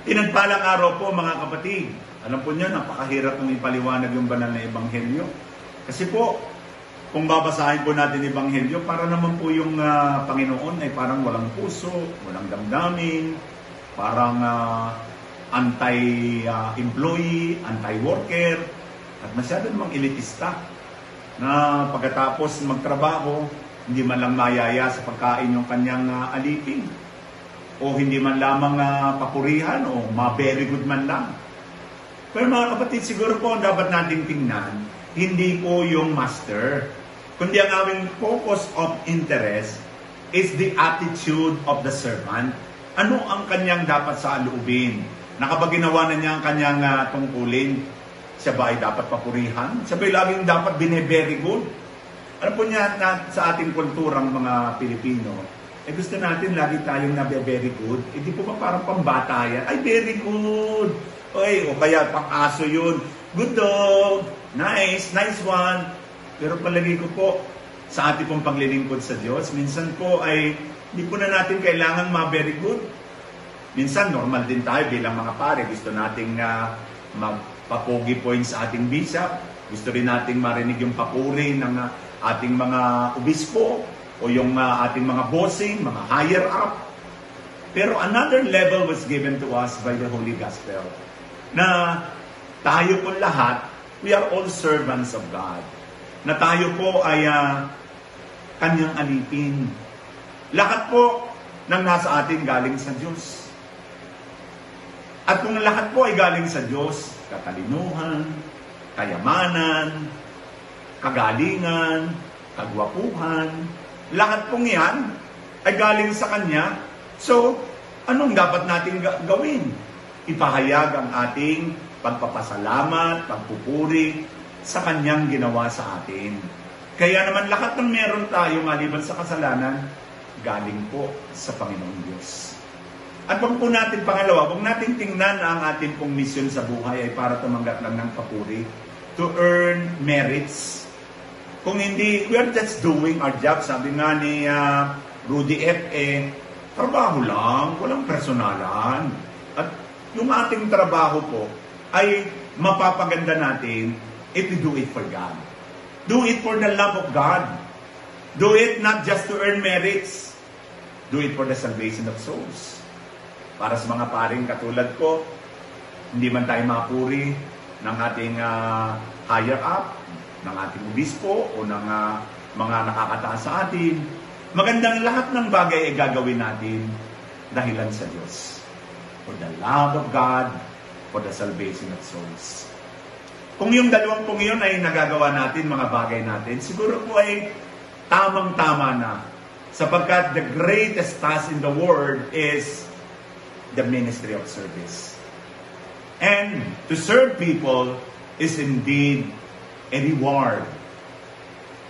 Pinagpalang araw po mga kapatid. Alam po niyo, napakahirap ng ipaliwanag yung banal na ebanghelyo. Kasi po, kung babasahin po natin ebanghelyo, para naman po yung Panginoon ay parang walang puso, walang damdamin, parang anti-employee, anti-worker, at masyado namang elitista na pagkatapos magtrabaho, hindi man lang mayaya sa pagkain yung kanyang alipin, o hindi man lamang papurihan, o ma-very good man lang. Pero mga kapatid, siguro po ang dapat nating tingnan, hindi po yung master, kundi ang aming focus of interest is the attitude of the servant. Ano ang kanyang dapat sa loobin? Na kapag ginawa na niya ang kanyang tungkulin, siya ba ay dapat papurihan? Siya ba ay laging dapat bine-very good? Alam po niya na sa ating kulturang mga Pilipino, gusto natin lagi tayong nabe-very good. Di po ba parang pambata yan? Ay, very good! O kaya pang-aso yun. Good dog! Nice! Nice one! Pero palagi ko po, sa ating pong paglilingkod sa Diyos, minsan po ay hindi po na natin kailangan ma-very good. Minsan, normal din tayo bilang mga pare. Gusto nating magpapogi points sa ating bishop. Gusto rin nating marinig yung papuri ng ating mga obispo o yung ating mga bossing, mga higher up. Pero another level was given to us by the Holy Gospel na tayo po lahat, we are all servants of God. Na tayo po ay kanyang alipin. Lahat po ng nasa atin galing sa Diyos. At kung lahat po ay galing sa Diyos, katalinuhan, kayamanan, kagalingan, kagwapuhan, lahat pong yan ay galing sa Kanya. So, anong dapat natin gawin? Ipahayag ang ating pagpapasalamat, pagpupuri sa Kanyang ginawa sa atin. Kaya naman lahat ng meron tayo maliban sa kasalanan, galing po sa Panginoong Diyos. At wag po natin pangalawa, wag natin tingnan na ang ating pong misyon sa buhay ay para tumanggap lang ng papuri, to earn merits. Kung hindi, we are just doing our job. Sabi nga ni Rudy F.E., trabaho lang, walang personalan. At yung ating trabaho po ay mapapaganda natin if we do it for God. Do it for the love of God. Do it not just to earn merits. Do it for the salvation of souls. Para sa mga paring katulad ko, hindi man tayo mapuri ng ating higher up, ng ating obispo, o ng mga nakakataas sa atin. Magandang lahat ng bagay ay gagawin natin dahilan sa Diyos. For the love of God, for the salvation of souls. Kung yung dalawang pong yun ay nagagawa natin, mga bagay natin, siguro po ay tamang-tama na. Sapagkat the greatest task in the world is the ministry of service. And to serve people is indeed a reward.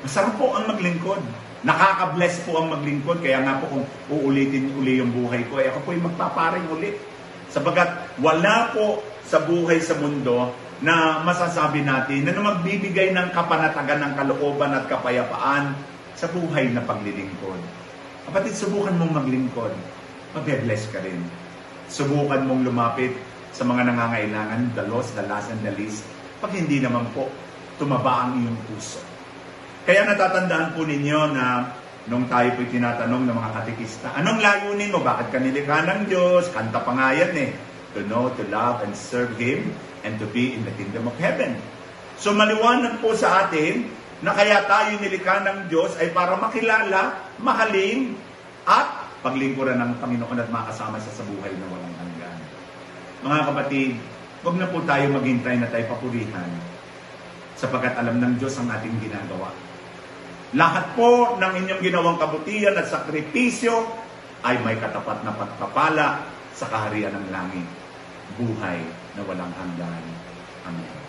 Masarap po ang maglingkod. Nakaka-bless po ang maglingkod. Kaya nga po kung uulitin uli yung buhay ko, ako po ay magpaparing uli. Sapagkat wala po sa buhay sa mundo na masasabi natin na magbibigay ng kapanatagan ng kalooban at kapayapaan sa buhay na paglilingkod. Kapatid, subukan mong maglingkod. Mabe-bless ka rin. Subukan mong lumapit sa mga nangangailangan, the lost, the last, and the least, pag hindi naman po tumaba ang iyong puso. Kaya natatandaan po ninyo na nung tayo po'y tinatanong ng mga katekista, anong layunin mo? Bakit ka nilikha ng Diyos? Kanta pa nga yan eh. To know, to love, and serve Him, and to be in the kingdom of heaven. So maliwanag po sa atin na kaya tayo nilikha ng Diyos ay para makilala, mahalin, at paglingkuran ng Panginoon at makasama siya sa buhay na walang hanggan. Mga kapatid, huwag na po tayo maghintay na tayo papurihan sapagkat alam ng Diyos ang ating ginagawa. Lahat po ng inyong ginawang kabutihan at sakripisyo ay may katapat na pagpapala sa kaharian ng langit. Buhay na walang hanggan. Amen.